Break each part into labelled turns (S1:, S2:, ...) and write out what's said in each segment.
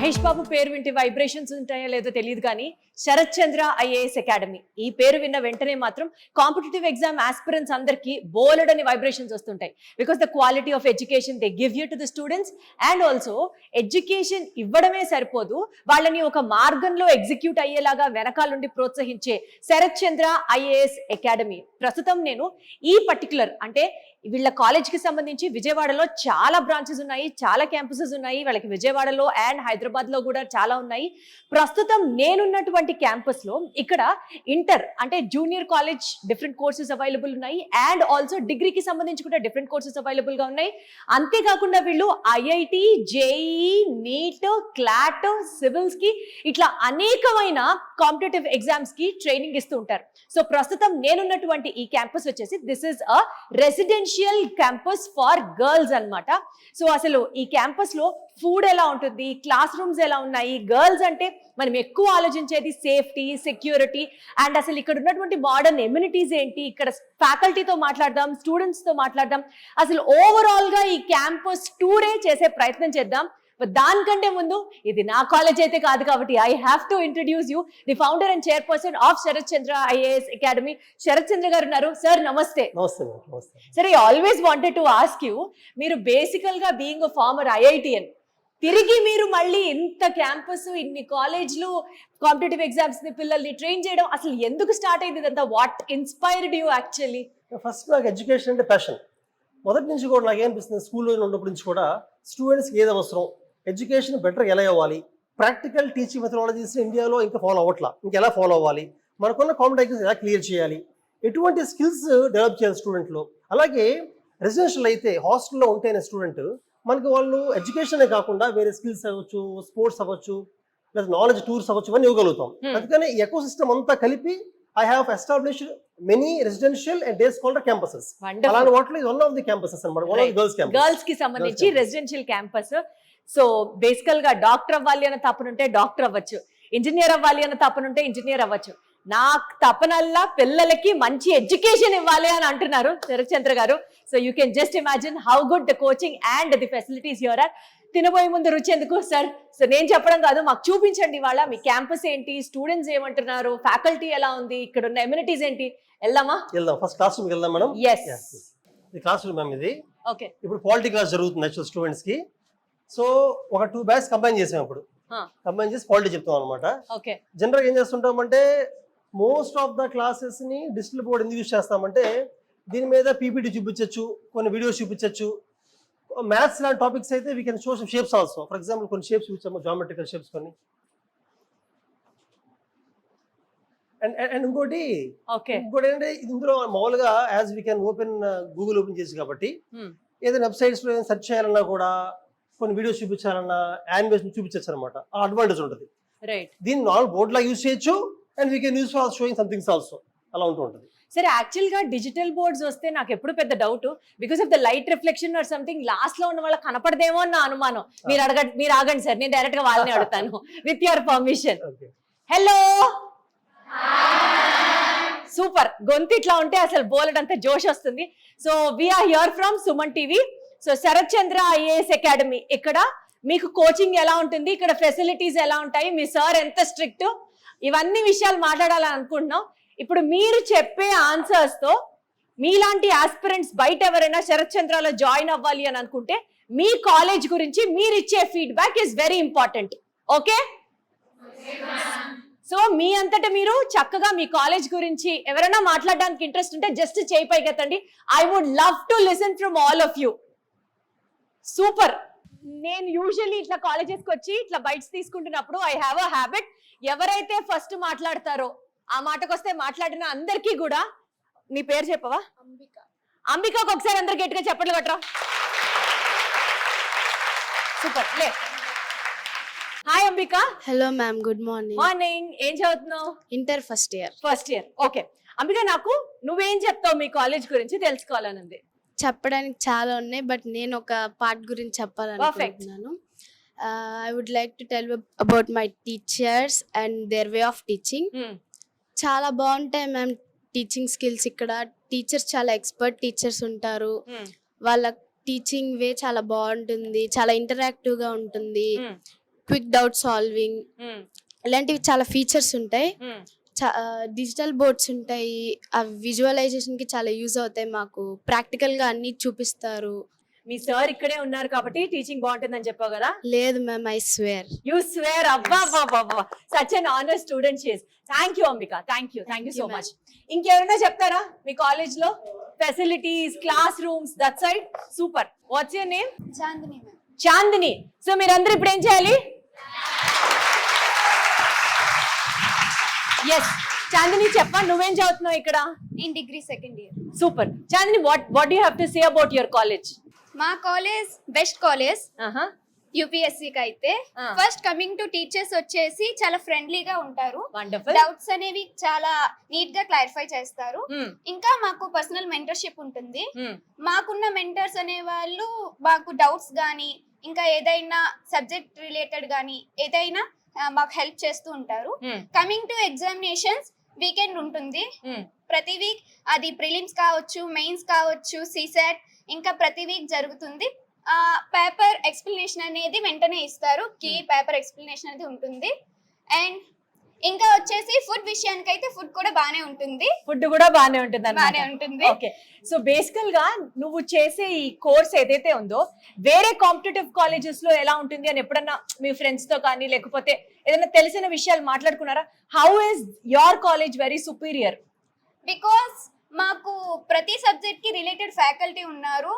S1: మహేష్ బాబు పేరు వింటే వైబ్రేషన్స్ ఉంటాయో లేదో తెలియదు కానీ శరత్ చంద్ర ఐఏఎస్ అకాడమీ ఈ పేరు విన్న వెంటనే మాత్రం కాంపిటేటివ్ ఎగ్జామ్ ఆస్పిరెంట్స్ అందరికీ బోలెడని వైబ్రేషన్స్ వస్తుంటాయి. Because the quality of education they give you to the students and also education ఇవ్వడమే సరిపోదు, వాళ్ళని ఒక మార్గంలో ఎగ్జిక్యూట్ అయ్యేలాగా వెనకాల నుండి ప్రోత్సహించే శరత్ చంద్ర ఐఏఎస్ అకాడమీ. ప్రస్తుతం నేను ఈ పర్టికులర్ అంటే వీళ్ళ కాలేజ్కి సంబంధించి విజయవాడలో చాలా బ్రాంచెస్ ఉన్నాయి, చాలా క్యాంపసెస్ ఉన్నాయి. వాళ్ళకి విజయవాడలో అండ్ హైదరాబాద్లో కూడా చాలా ఉన్నాయి. ప్రస్తుతం నేనున్నటువంటి క్యాంపస్ లో ఇక్కడ ఇంటర్ అంటే junior college different courses available ఉన్నాయి అండ్ ఆల్సో డిగ్రీకి సంబంధించి కూడా డిఫరెంట్ కోర్సెస్ అవైలబుల్ గా ఉన్నాయి. అంతేకాకుండా వీళ్ళు IIT, JEE, NEET, CLAT, civils కి ఇట్లా అనేకమైన కాంపిటేటివ్ ఎగ్జామ్స్ కి ట్రైనింగ్ ఇస్తూ ఉంటారు. సో ప్రస్తుతం నేనున్నటువంటి ఈ క్యాంపస్ వచ్చేసి this is a residential campus for girls అన్నమాట. సో అసలు ఈ క్యాంపస్ లో ఫుడ్ ఎలా ఉంటుంది, క్లాస్ రూమ్స్ ఎలా ఉన్నాయి, గర్ల్స్ అంటే మనం ఎక్కువ ఆలోచించేది సేఫ్టీ, సెక్యూరిటీ అండ్ అసలు ఇక్కడ ఉన్నటువంటి మోడర్న్ ఎమ్యూనిటీస్ ఏంటి, ఇక్కడ ఫ్యాకల్టీతో మాట్లాడదాం, స్టూడెంట్స్ తో మాట్లాడదాం, అసలు ఓవరాల్ గా ఈ క్యాంపస్ టూరే చేసే ప్రయత్నం చేద్దాం. దానికంటే ముందు ఇది నా కాలేజ్ అయితే కాదు కాబట్టి I have to introduce you the founder and chairperson of Sarath Chandra IAS academy. Sarath Chandra garu ఉన్నారు. సార్ నమస్తే. Sir I always wanted to ask you, మీరు బేసికల్ గా బీయింగ్ అ ఫార్మర్ ఐఐటిఎన్ తిరిగి మీరు మళ్ళీ ఇంత క్యాంపస్, ఇన్ని కాలేజ్లు, కాంపిటేటివ్ ఎగ్జామ్స్ ని పిల్లల్ని ట్రైన్ చేయడం అసలు ఎందుకు స్టార్ట్ అయింది ఇదంతా? What inspired you actually?
S2: First నాకు ఎడ్యుకేషన్ అంటే ప్యాషన్. మొదటి నుంచి కూడా నాకు ఏమనిపిస్తుంది, స్కూల్లో ఉన్నప్పటి నుంచి కూడా స్టూడెంట్స్కి ఏది అవసరం, ఎడ్యుకేషన్ బెటర్ ఎలా అవ్వాలి, ప్రాక్టికల్ టీచింగ్ మెథడాలజీస్ ఇండియాలో ఇంకా ఫాలో అవ్వట్లా, ఇంకెలా ఫాలో అవ్వాలి, మనకున్న కాంపిటేషన్స్ ఎలా క్లియర్ చేయాలి, ఎటువంటి స్కిల్స్ డెవలప్ చేయాలి స్టూడెంట్లో. అలాగే రెసిడెన్షియల్ అయితే హాస్టల్లో ఉంటేనే స్టూడెంట్ మనకి వాళ్ళు ఎడ్యుకేషనే కాకుండా వేరే స్కిల్స్ అవ్వచ్చు, స్పోర్ట్స్ అవ్వచ్చు, లేదా నాలెడ్జ్ టూర్స్ అవ్వచ్చు, ఇవన్నీ ఇవ్వగలుగుతాం. అందుకని ఎకో సిస్టమ్ అంతా కలిపి I have established many residential and day scholar campuses. అలాంటి వాటిలో ఇది వన్ ఆఫ్ ది క్యాంపసెస్ అన్నమాట. One of the girls campus,
S1: girls కి సంబంధించి రెసిడెన్షియల్ క్యాంపస్. సో బేసికల్ గా డాక్టర్ అవ్వాలి అన్న తపనుంటే డాక్టర్ అవ్వచ్చు, ఇంజనీర్ అవ్వాలి అన్న తపనుంటే ఇంజనీర్ అవ్వచ్చు. నా తపనల్లా పిల్లలకి మంచి ఎడ్యుకేషన్ ఇవ్వాలి అని అంటున్నారు Sarath Chandra garu. So you can just imagine how good the coaching and the facilities here are. తినబోయే ముందు రుచి ఎందుకు సార్? సో నేను చెప్పడం కాదు, మాకు చూపించండి వాళ్ళ మీ క్యాంపస్ ఏంటి, స్టూడెంట్స్ ఏమంటున్నారు, ఫ్యాకల్టీ ఎలా ఉంది, ఇక్కడ ఉన్న ఎమ్యూనిటీస్ ఏంటి. వెళ్దామా?
S2: వెళ్దాం. ఫస్ట్ క్లాస్ రూమ్కి వెళ్దాం మేడం.
S1: yes
S2: ఇది క్లాస్ రూమ్ మ్యామ్. ఇది
S1: ఓకే.
S2: ఇప్పుడు పాలిటీ క్లాస్ జరుగుతుంది యాక్చువల్ స్టూడెంట్స్ కి. సో ఒక 2 బ్యాచ్ కంబైన్ చేసాం. ఇప్పుడు కంబైన్ చేసి పాలిటీ చెప్తాం అనమాట.
S1: ఓకే.
S2: జనరల్ గా ఏం చేస్తుంటామంటే మోస్ట్ ఆఫ్ ద క్లాసెస్ ని డిజిటల్ బోర్డ్ ఎందుకు యూజ్ చేస్తామంటే దీని మీద పీపీటీ చూపించవచ్చు, కొన్ని వీడియోస్ చూపించవచ్చు. మ్యాథ్స్ లాంటి టాపిక్స్ అయితే we can show shapes also. For example కొన్ని షేప్స్ చూపించాము, జామెట్రికల్ షేప్స్ కొన్ని. అండ్ ఇంకోటి ఏంటంటే ఇందులో మామూలుగా as we can open Google open చేసి కాబట్టి ఏదైనా వెబ్సైట్స్ లో సెర్చ్ చేయాలన్నా కూడా కొన్ని వీడియోస్ చూపించాలన్నా యానిమేషన్ చూపించచ్చు అనమాట. ఆ అడ్వాంటేజ్ ఉంటుంది. దీన్ని నార్మల్ బోర్డ్ లా యూజ్ చేయొచ్చు and we can use for showing somethings also. అలా ఉంటూ ఉంటుంది.
S1: సరే, యాక్చువల్ గా డిజిటల్ బోర్డ్స్ వస్తే నాకు ఎప్పుడు పెద్ద doubt, because of the light reflection or something last లో ఉన్న వాళ్ళకి కనపడదేమో అని నా అనుమానం. మీరు ఆగండి సార్, నేను డైరెక్ట్ గా వాళ్ళని అడుగుతాను with your permission. Hello, super. గొంతు ఇట్లా ఉంటే అసలు బోలెడ్ అంతా జోష్ వస్తుంది. So we are here from Suman TV. So Sarath Chandra IAS academy, ఇక్కడ మీకు కోచింగ్ ఎలా ఉంటుంది, ఇక్కడ ఫెసిలిటీస్ ఎలా ఉంటాయి, మీ సార్ ఎంత స్ట్రిక్ట్, ఇవన్నీ విషయాలు మాట్లాడాలని అనుకుంటున్నాం. ఇప్పుడు మీరు చెప్పే ఆన్సర్స్ తో మీలాంటి ఆస్పిరెంట్స్ బయట ఎవరైనా శరత్ చంద్రలో జాయిన్ అవ్వాలి అని అనుకుంటే మీ కాలేజ్ గురించి మీరు ఇచ్చే feedback is very important. Okay? So మీ అంతటా మీరు చక్కగా మీ కాలేజ్ గురించి ఎవరైనా మాట్లాడడానికి ఇంట్రెస్ట్ ఉంటే జస్ట్ చేయి పైకెత్తండి. I would love to listen from all of you. Super. నేను యూజువల్లీ ఇట్లా కాలేజెస్కి వచ్చి ఇట్లా బైట్స్ తీసుకుంటున్నప్పుడు ఐ హ్యావ్ అ హ్యాబిట్, ఎవరైతే ఫస్ట్ మాట్లాడతారో ఆ మాటకొస్తే మాట్లాడిన అందరికీ కూడా, నీ పేరు చెప్పవా? అంబికాకు ఒకసారి అందరు గట్టిగా చెప్పట్లు కొట్టరా. సూపర్. లే. Hi Ambika.
S3: Hello ma'am, good morning.
S1: Morning. ఏం చదువుతున్నావు?
S3: Inter first year.
S1: First year. Okay Ambika, నాకు నువ్వేం చెప్తావు మీ కాలేజ్ గురించి తెలుసుకోవాలని ఉంది.
S3: చెప్పడానికి చాలా ఉన్నాయి, బట్ నేను ఒక పార్ట్ గురించి చెప్పాలనుకుంటున్నాను. I would like to tell about my teachers and their way of teaching. చాలా బాగుంటాయి మ్యామ్ టీచింగ్ స్కిల్స్. ఇక్కడ టీచర్స్ చాలా ఎక్స్పర్ట్ టీచర్స్ ఉంటారు. వాళ్ళ టీచింగ్ వే చాలా బాగుంటుంది, చాలా ఇంటరాక్టివ్ గా ఉంటుంది. క్విక్ డౌట్ సాల్వింగ్, ఇలాంటివి చాలా ఫీచర్స్ ఉంటాయి. డిజిటల్ బోర్డ్స్ ఉంటాయి, అవి విజువలైజేషన్ కి చాలా యూజ్ అవుతాయి. మాకు ప్రాక్టికల్ గా అన్ని చూపిస్తారు.
S1: మీ సార్ ఇక్కడే ఉన్నారు కాబట్టి టీచింగ్ బాగుంటుందని చెప్పావు కదా?
S3: లేదు ma'am, I swear.
S1: You swear. అబ్బా such an honour student she is. Thank you Ambika, thank you so much. ఇంకెవరైనా చెప్తారా మీ కాలేజ్ లో facilities, classrooms, that side? Super. What's your name?
S3: Chandini.
S1: Chandini. So మీరందరూ ఇప్పుడు ఏం చేయాలి? ఎస్ చాందిని, చెప్పా, నువ్వేం చదువుతున్నావు ఇక్కడ?
S4: నేను degree second year.
S1: Super. Chandini, what you have to say about your college?
S4: మా కాలేజ్ బెస్ట్ కాలేజ్ యూపీఎస్సీకి అయితే. ఫస్ట్ కమింగ్ టు టీచర్స్ వచ్చేసి చాలా ఫ్రెండ్లీగా ఉంటారు.
S1: వండర్ఫుల్.
S4: డౌట్స్ అనేవి చాలా నీట్ గా క్లారిఫై చేస్తారు. ఇంకా మాకు పర్సనల్ మెంటర్షిప్ ఉంటుంది. మాకున్న మెంటర్స్ అనే వాళ్ళు మాకు డౌట్స్ గానీ ఇంకా ఏదైనా సబ్జెక్ట్ రిలేటెడ్ గానీ ఏదైనా మాకు హెల్ప్ చేస్తూ ఉంటారు. కమింగ్ టు ఎగ్జామినేషన్స్, వీకెండ్ ఉంటుంది ప్రతి వీక్. అది ప్రిలిమ్స్ కావచ్చు, మెయిన్స్ కావచ్చు, సిసాట్, ఇంకా ప్రతి వీక్ జరుగుతుంది. పేపర్ ఎక్స్ప్లెనేషన్ అనేది వెంటనే ఇస్తారు. కీ పేపర్ ఎక్స్ప్లెనేషన్ అనేది ఉంటుంది. అండ్ ఇంకా వచ్చేసి ఫుడ్ విషయానికి అయితే ఫుడ్ కూడా బానే ఉంటుంది.
S1: ఫుడ్ కూడా బానే ఉంటుంది.
S4: బానే ఉంటుంది.
S1: ఓకే. సో బేసికల్ గా నువ్వు చేసే ఈ కోర్స్ ఏదైతే ఉందో వేరే కాంపిటేటివ్ కాలేజెస్ లో ఎలా ఉంటుంది అని ఎప్పుడన్నా మీ ఫ్రెండ్స్ తో కానీ లేకపోతే ఏదైనా తెలిసిన విషయాలు మాట్లాడుకున్నారా? How is your college very superior?
S4: Because మాకు ప్రతి సబ్జెక్ట్ కి రిలేటెడ్ ఫ్యాకల్టీ ఉన్నారు.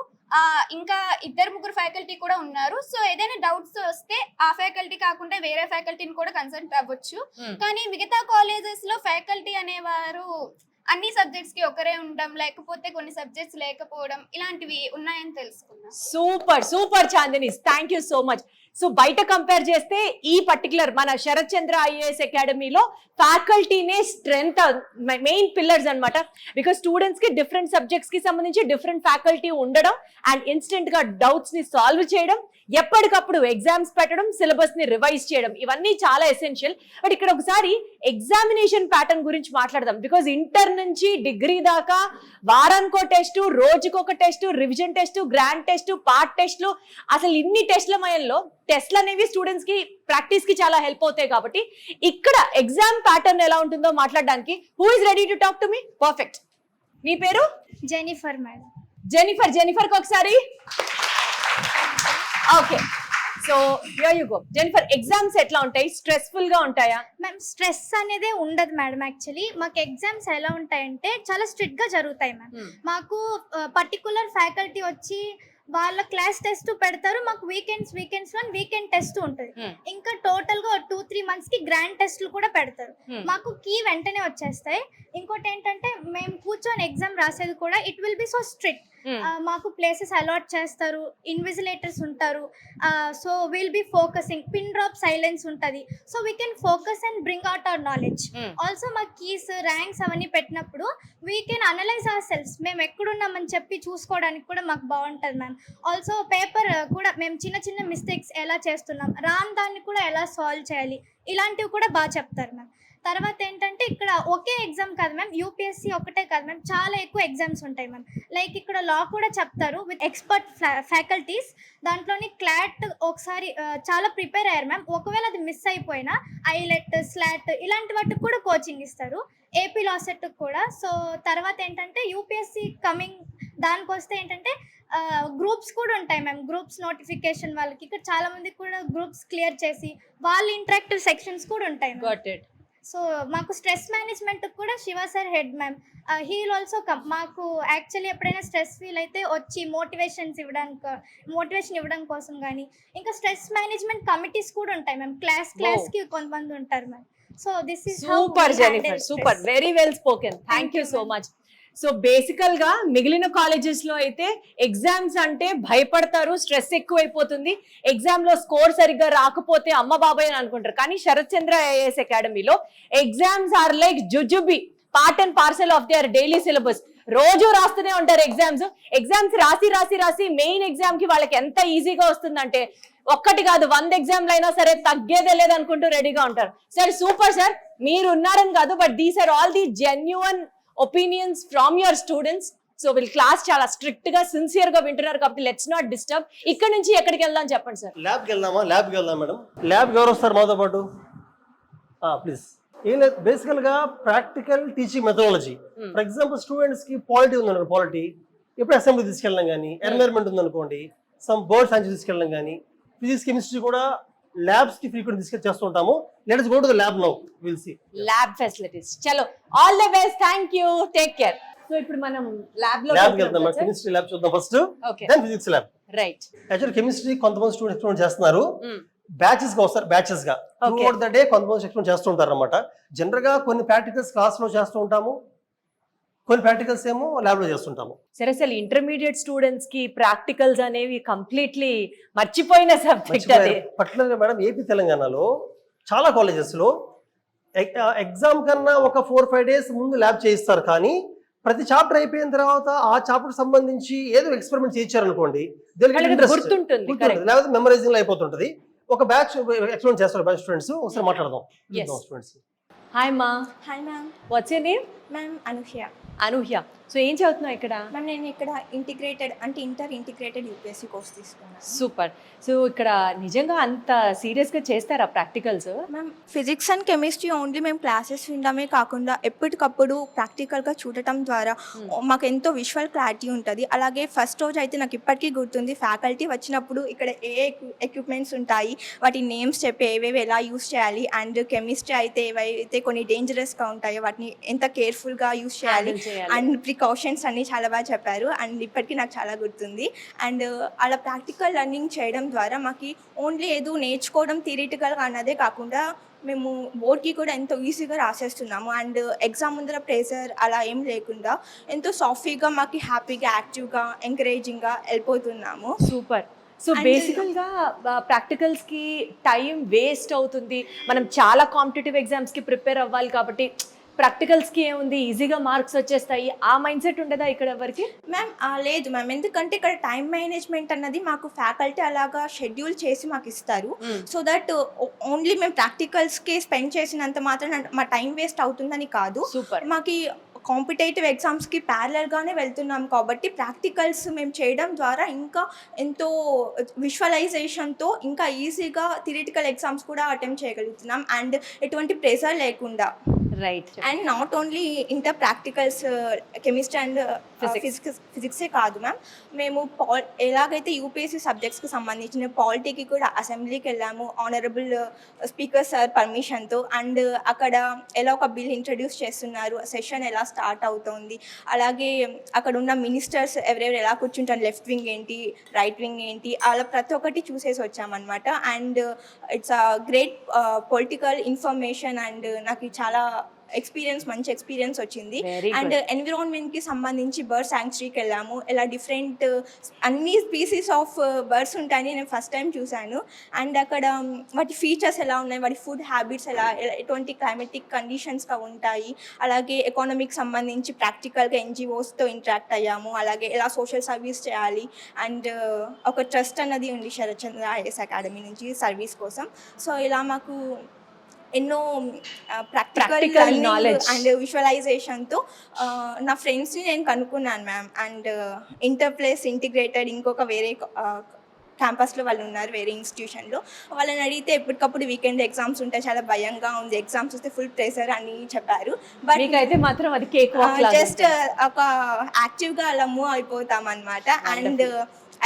S4: ఇంకా 2-3 ఫ్యాకల్టీ కూడా ఉన్నారు. సో ఏదైనా డౌట్స్ వస్తే ఆ ఫ్యాకల్టీ కాకుండా వేరే ఫ్యాకల్టీని కూడా కన్సల్ట్ అవ్వచ్చు. కానీ మిగతా కాలేజెస్ లో ఫ్యాకల్టీ అనేవారు అన్ని సబ్జెక్ట్స్ కి ఒకరే ఉండడం, లేకపోతే కొన్ని సబ్జెక్ట్స్ లేకపోవడం, ఇలాంటివి ఉన్నాయని తెలుసుకున్నాం.
S1: Super Chandini, thank you so much. So బయట కంపేర్ చేస్తే ఈ పర్టికులర్ మన శరత్ చంద్ర ఐఏఎస్ అకాడమీలో ఫ్యాకల్టీనే స్ట్రెంగ్త్, మెయిన్ పిల్లర్స్ అన్నమాట. బికాస్ స్టూడెంట్స్ కి డిఫరెంట్ సబ్జెక్ట్స్ కి సంబంధించి డిఫరెంట్ ఫ్యాకల్టీ ఉండడం అండ్ ఇన్స్టెంట్ గా డౌట్స్ ని సాల్వ్ చేయడం, ఎప్పటికప్పుడు ఎగ్జామ్స్ పెట్టడం, సిలబస్ ని రివైజ్ చేయడం, ఇవన్నీ చాలా ఎసెన్షియల్. బట్ ఇక్కడ ఒకసారి ఎగ్జామినేషన్ ప్యాటర్న్ గురించి మాట్లాడదాం. బికాస్ ఇంటర్ నుంచి డిగ్రీ దాకా వారానికో టెస్ట్, రోజుకొక test, revision test, grand test, part టెస్ట్లు, అసలు ఇన్ని టెస్ట్ల మయంలో టెస్ట్లు అనేవి స్టూడెంట్స్ కి ప్రాక్టీస్ కి చాలా హెల్ప్ అవుతాయి. కాబట్టి ఇక్కడ ఎగ్జామ్ ప్యాటర్న్ ఎలా ఉంటుందో మాట్లాడడానికి who is ready to talk to me? Perfect. మీ పేరు?
S4: Jennifer madam.
S1: జెనిఫర్ కి ఒకసారి. Okay, so here you go. Jennifer, exams ఎట్లా ఉంటాయి? స్ట్రెస్ఫుల్ గా ఉంటాయా?
S5: మ్యామ్, స్ట్రెస్ అనేది ఉండదు మేడం. యాక్చువల్లీ మాకు ఎగ్జామ్స్ ఎలా ఉంటాయంటే చాలా స్ట్రిక్ట్ గా జరుగుతాయి మ్యామ్. మాకు పర్టికులర్ ఫ్యాకల్టీ వచ్చి వాళ్ళ క్లాస్ టెస్ట్ పెడతారు. మాకు వీకెండ్స్ లో వీకెండ్ టెస్ట్ ఉంటుంది. ఇంకా టోటల్ గా 2-3 months కి గ్రాండ్ టెస్ట్లు కూడా పెడతారు. మాకు కీ వెంటనే వచ్చేస్తాయి. ఇంకోటి ఏంటంటే మేము కూర్చొని ఎగ్జామ్ రాసేది కూడా it will be so strict. మాకు ప్లేసెస్ అలాట్ చేస్తారు, ఇన్విజిలేటర్స్ ఉంటారు. So will be focusing, pin drop silence ఉంటుంది. So we can focus and bring out our knowledge. Also మా కీస్, ర్యాంక్స్ అవన్నీ పెట్టినప్పుడు we can analyse our self. మేము ఎక్కడున్నామని చెప్పి చూసుకోవడానికి కూడా మాకు బాగుంటుంది మ్యామ్. ఆల్సో పేపర్ కూడా మేము చిన్న మిస్టేక్స్ ఎలా చేస్తున్నాం, రామ్ దాన్ని కూడా ఎలా సాల్వ్ చేయాలి, ఇలాంటివి కూడా బాగా చెప్తారు మ్యామ్. తర్వాత ఏంటంటే ఇక్కడ ఒకే ఎగ్జామ్ కాదు మ్యామ్, యూపీఎస్సీ ఒకటే కాదు మ్యామ్, చాలా ఎక్కువ ఎగ్జామ్స్ ఉంటాయి మ్యామ్. లైక్ ఇక్కడ లా కూడా చెప్తారు విత్ ఎక్స్పర్ట్ ఫ్యాకల్టీస్. దాంట్లోని క్లాట్ ఒకసారి చాలా ప్రిపేర్ అయ్యారు మ్యామ్. ఒకవేళ అది మిస్ అయిపోయినా ఐలెట్, స్లాట్ ఇలాంటి వాటికి కూడా కోచింగ్ ఇస్తారు, ఏపీ లా సెట్ కూడా. సో తర్వాత ఏంటంటే యూపీఎస్సీ కమింగ్ దానికి వస్తే ఏంటంటే గ్రూప్స్ కూడా ఉంటాయి మ్యామ్. గ్రూప్స్ నోటిఫికేషన్ వాళ్ళకి ఇక్కడ చాలా మందికి కూడా గ్రూప్స్ క్లియర్ చేసి వాళ్ళ ఇంటరాక్టివ్ సెక్షన్స్ కూడా ఉంటాయి మ్యామ్. సో మాకు స్ట్రెస్ మేనేజ్మెంట్ కూడా Shiva sir head ma'am. He will also come. మాకు యాక్చువల్లీ ఎప్పుడైనా స్ట్రెస్ ఫీల్ అయితే వచ్చి మోటివేషన్ ఇవ్వడం కోసం కానీ, ఇంకా స్ట్రెస్ మేనేజ్మెంట్ కమిటీస్ కూడా ఉంటాయి మ్యామ్. క్లాస్ కి కొంతమంది ఉంటారు ma'am. So this is
S1: super Jennifer, super, very well spoken. Thank you so much. So basical గా మిగిలిన కాలేజెస్ లో అయితే ఎగ్జామ్స్ అంటే భయపడతారు, స్ట్రెస్ ఎక్కువైపోతుంది, ఎగ్జామ్ లో స్కోర్ సరిగ్గా రాకపోతే అమ్మ బాబాయ్ అని అనుకుంటారు. కానీ శరత్ చంద్ర ఐఏఎస్ అకాడమీలో ఎగ్జామ్స్ ఆర్ లైక్ జుజుబి, part and parcel of their daily syllabus. రోజు రాస్తూనే ఉంటారు ఎగ్జామ్స్ రాసి మెయిన్ ఎగ్జామ్ కి వాళ్ళకి ఎంత ఈజీగా వస్తుందంటే ఒక్కటి కాదు 100 ఎగ్జామ్లు అయినా సరే తగ్గేదే లేదనుకుంటూ రెడీగా ఉంటారు. సార్ సూపర్ సార్, మీరు ఉన్నారని కాదు, but these are all the genuine opinions from your students. So వీళ్ళు క్లాస్ చాలా స్ట్రిక్ట్ గా సిన్సియర్ గా వింటున్నారు కాబట్టి లెట్స్ నాట్ డిస్టర్బ్. ఇక్కడ నుంచి ఎక్కడికి వెళ్దాం చెప్పండి సార్.
S2: ల్యాబ్కి వెళ్దాం మేడం. ల్యాబ్కి ఎవరు వస్తారు మాతో పాటు? ప్లీజ్. ఏం లేదు, బేసికల్గా practical teaching methodology. For example స్టూడెంట్స్కి పాలిటీ ఉందనుకోండి, పాలిటీ ఎప్పుడు అసెంబ్లీ తీసుకెళ్ళడం కానీ, ఎన్వైర్న్మెంట్ ఉందనుకోండి, సమ్ బర్డ్ సైన్స్ తీసుకెళ్ళడం కానీ, ఫిజిక్స్ కెమిస్ట్రీ కూడా ల్యాబ్స్ కి ఫ్రీక్వెంట్ తీసుకెళ్ళి చేస్తూ ఉంటాము. Let us go to the lab now, we'll see
S1: lab facilities. చలో, all the best, thank you, take care. So ఇప్పుడు మనం ల్యాబ్ లో
S2: వెళ్దాం. కెమిస్ట్రీ ల్యాబ్ చూద్దాం first, then physics lab.
S1: Right.
S2: Actually chemistry కొంతమంది స్టూడెంట్స్ చేస్తున్నారు, బ్యాచెస్ గా వస్తారు, బ్యాచెస్ గా త్రూఅవుట్ ద డే కొంతమంది ఎక్స్ప్లెయిన్ చేస్తూ ఉంటారు అనమాట. జనరల్ గా కొన్ని ప్రాక్టికల్స్ క్లాస్ లో చేస్తూ ఉంటాము, కొన్ని ప్రాక్టికల్స్ ఏమో ల్యాబ్ లో చేస్తుంటాము.
S1: సరే, అసలు ఇంటర్మీడియట్ స్టూడెంట్స్ కి ప్రాక్టికల్స్ అనేవి కంప్లీట్లీ మర్చిపోయిన సబ్జెక్ట్ అది.
S2: పర్టికులర్గా మేడం ఏపీ తెలంగాణలో చాలా కాలేజెస్ లో ఎగ్జామ్ కన్నా ఒక 4-5 డేస్ ముందు ల్యాబ్ చేయిస్తారు, కానీ ప్రతి చాప్టర్ అయిపోయిన తర్వాత ఆ చాప్టర్ సంబంధించి ఏదో ఎక్స్పెరిమెంట్ చేయించారనుకోండి,
S1: గుర్తుంటుంది,
S2: లేకపోతే మెమరైజింగ్ లో అయిపోతుంటది. ఒక బ్యాచ్ ఎక్స్పెరిమెంట్ చేస్తారు బ్యాచ్ స్టూడెంట్స్. ఒకసారి మాట్లాడదాం స్టూడెంట్స్.
S1: హాయ్ మా.
S6: Hi ma'am.
S1: Watts your name?
S6: Ma'am Anuhya.
S1: Anuhya. So ఏం చదువుతున్నావు ఇక్కడ?
S6: మ్యామ్ నేను ఇక్కడ ఇంటిగ్రేటెడ్ అంటే ఇంటిగ్రేటెడ్ యూపీఎస్సీ కోర్స్ తీసుకున్నాను.
S1: సూపర్. సో ఇక్కడ నిజంగా అంత సీరియస్ గా చేస్తారా practicals?
S6: Ma'am physics and chemistry only మేము క్లాసెస్ వినడమే కాకుండా ఎప్పటికప్పుడు ప్రాక్టికల్గా చూడటం ద్వారా మాకు ఎంతో విజువల్ క్లారిటీ ఉంటుంది. అలాగే ఫస్ట్ రోజు అయితే నాకు ఇప్పటికీ గుర్తుంది, ఫ్యాకల్టీ వచ్చినప్పుడు ఇక్కడ ఏ ఎక్విప్మెంట్స్ ఉంటాయి, వాటి నేమ్స్ చెప్పి ఏవేవి ఎలా యూస్ చేయాలి, అండ్ కెమిస్ట్రీ అయితే ఏవైతే కొన్ని డేంజరస్గా ఉంటాయో వాటిని ఎంత కేర్ఫుల్గా యూస్ చేయాలి అండ్ ప్రికాషన్స్ అన్ని చాలా బాగా చెప్పారు. అండ్ ఇప్పటికీ నాకు చాలా గుర్తుంది. అండ్ అలా ప్రాక్టికల్ లెర్నింగ్ చేయడం ద్వారా మాకు ఓన్లీ ఏదో నేర్చుకోవడం థియరిటికల్గా అన్నదే కాకుండా మేము బోర్డ్కి కూడా ఎంతో ఈజీగా రాసేస్తున్నాము. అండ్ ఎగ్జామ్ ముందర ప్రెషర్ అలా ఏం లేకుండా ఎంతో సాఫీగా మాకు హ్యాపీగా యాక్టివ్గా ఎంకరేజింగ్గా వెళ్ళిపోతున్నాము.
S1: సూపర్. సో బేసికల్ గా ప్రాక్టికల్స్ కి టైం వేస్ట్ అవుతుంది. మనం చాలా కాంపిటేటివ్ ఎగ్జామ్స్ కి ప్రిపేర్ అవ్వాలి కాబట్టి ప్రాక్టికల్స్ కి ఏముంది, ఈజీగా మార్క్స్ వచ్చేస్తాయి, ఆ మైండ్ సెట్ ఉండదా ఇక్కడ ఎవరికి?
S6: మ్యామ్ లేదు మ్యామ్, ఎందుకంటే ఇక్కడ టైం మేనేజ్మెంట్ అన్నది మాకు ఫ్యాకల్టీ అలాగా షెడ్యూల్ చేసి మాకు ఇస్తారు. సో దట్ ఓన్లీ మేము ప్రాక్టికల్స్కి స్పెండ్ చేసినంత మాత్రం మా టైం వేస్ట్ అవుతుందని కాదు.
S1: సూపర్.
S6: మాకు కాంపిటేటివ్ ఎగ్జామ్స్కి ప్యారలల్గానే వెళ్తున్నాం కాబట్టి ప్రాక్టికల్స్ మేము చేయడం ద్వారా ఇంకా ఎంతో విజువలైజేషన్తో ఇంకా ఈజీగా థియరిటికల్ ఎగ్జామ్స్ కూడా అటెంప్ట్ చేయగలుగుతున్నాం అండ్ ఎటువంటి ప్రెషర్ లేకుండా.
S1: Right.
S6: And not only inter practicals chemistry and ఫిజిక్సే కాదు మ్యామ్, మేము ఎలాగైతే యూపీఎస్సీ సబ్జెక్ట్స్కి సంబంధించిన పాలిటీకి కూడా అసెంబ్లీకి వెళ్ళాము ఆనరబుల్ స్పీకర్ సార్ పర్మిషన్తో. అండ్ అక్కడ ఎలా ఒక బిల్ ఇంట్రడ్యూస్ చేస్తున్నారు, సెషన్ ఎలా స్టార్ట్ అవుతుంది, అలాగే అక్కడ ఉన్న మినిస్టర్స్ ఎవరెవరు ఎలా కూర్చుంటారు, లెఫ్ట్ వింగ్ ఏంటి, రైట్ వింగ్ ఏంటి, అలా ప్రతి ఒక్కటి చూసేసి వచ్చామన్నమాట. And it's a great political information and నాకు చాలా మంచి ఎక్స్పీరియన్స్ వచ్చింది. అండ్ ఎన్విరాన్మెంట్కి సంబంధించి బర్డ్ శాంక్చురీకి వెళ్ళాము, ఇలా డిఫరెంట్ అన్ని స్పీసీస్ ఆఫ్ బర్డ్స్ ఉంటాయని నేను ఫస్ట్ టైం చూశాను. అండ్ అక్కడ వాటి ఫీచర్స్ ఎలా ఉన్నాయి, వాటి ఫుడ్ హ్యాబిట్స్ ఎటువంటి క్లైమేటిక్ కండిషన్స్గా ఉంటాయి, అలాగే ఎకానమీకి సంబంధించి ప్రాక్టికల్గా ఎన్జిఓస్తో ఇంటరాక్ట్ అయ్యాము, అలాగే ఎలా సోషల్ సర్వీస్ చేయాలి. అండ్ ఒక ట్రస్ట్ అన్నది ఉంది శరత్ చంద్ర ఐఏఎస్ అకాడమీ నుంచి సర్వీస్ కోసం. సో ఇలా మాకు ఎన్నో ప్రాక్టికల్ నాలెడ్జ్ అండ్ విజువలైజేషన్తో నా ఫ్రెండ్స్ని నేను కనుక్కున్నాను మ్యామ్. అండ్ ఇంటర్ప్లేస్ ఇంటిగ్రేటెడ్ ఇంకొక వేరే క్యాంపస్లో వాళ్ళు ఉన్నారు వేరే ఇన్స్టిట్యూషన్లో, వాళ్ళని అడిగితే ఎప్పటికప్పుడు వీకెండ్ ఎగ్జామ్స్ ఉంటాయి, చాలా భయంగా ఉంది, ఎగ్జామ్స్ వస్తే ఫుల్ ప్రెషర్ అని చెప్పారు. బట్
S1: అయితే మాత్రం అది కేక్ వాక్
S6: జస్ట్ ఒక యాక్టివ్గా అలా మూవ్ అయిపోతాం అనమాట. అండ్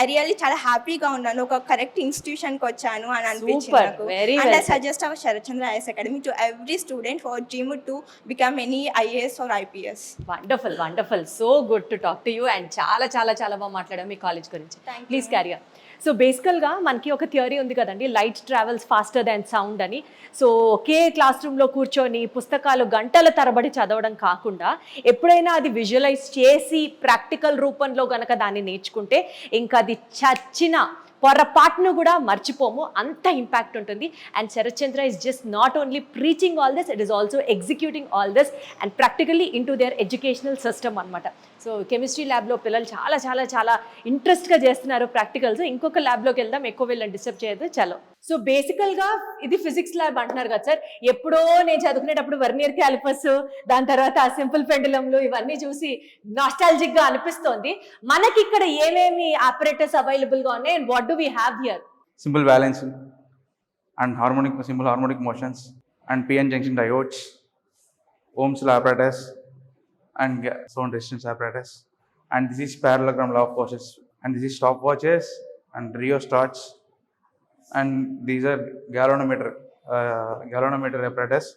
S6: ఐ రియల్లీ చాలా హ్యాపీగా ఉన్నాను, ఒక కరెక్ట్ ఇన్స్టిట్యూషన్కి వచ్చాను అని అనిపించింది నాకు. And I suggest our Sarath Chandra IAS academy to every student for dream to become any IAS or IPS.
S1: Wonderful, wonderful, so good to talk to you. And చాలా చాలా చాలా బాగా మాట్లాడాం మీ కాలేజ్ గురించి. Please carry on. సో బేసికల్గా మనకి ఒక థియరీ ఉంది కదండి, light travels faster than sound అని. సో ఒకే క్లాస్ రూమ్లో కూర్చొని పుస్తకాలు గంటల తరబడి చదవడం కాకుండా ఎప్పుడైనా అది విజువలైజ్ చేసి ప్రాక్టికల్ రూపంలో గనక దాన్ని నేర్చుకుంటే ఇంకా అది చచ్చిన పొరపాటును కూడా మర్చిపోము, అంత ఇంపాక్ట్ ఉంటుంది. And Sarath Chandra is just not only preaching all this, it is also executing all this and practically in to their educational system అనమాట. సో కెమిస్ట్రీ ల్యాబ్లో పిల్లలు చాలా చాలా చాలా ఇంట్రెస్ట్గా చేస్తున్నారు ప్రాక్టికల్స్. ఇంకొక ల్యాబ్లోకి వెళ్దాం, ఎక్కువ వెళ్ళని డిస్టర్బ్ చేయదు. చలో. సో బేసికల్ గా ఇది ఫిజిక్స్ ల్యాబ్ అంటున్నారు కదా సార్. ఎప్పుడో నేను చదువుకునేటప్పుడు వర్నియర్ క్యాలిపర్స్, దాని తర్వాత సింపుల్ పెండులంలు ఇవన్నీ చూసి నాస్టాలజిక్ గా అనిపిస్తోంది. మనకి ఇక్కడ ఏమేమి ఆపరేటర్స్ అవైలబుల్ గా ఉన్నాయి and what do we have here?
S7: simple balancing and simple harmonic motions and PN junction diodes, Ohm's law apparatus and sound resistance apparatus, and this is parallelogram law of forces, and this is stopwatches and rheostats, and these are galvanometer apparatus,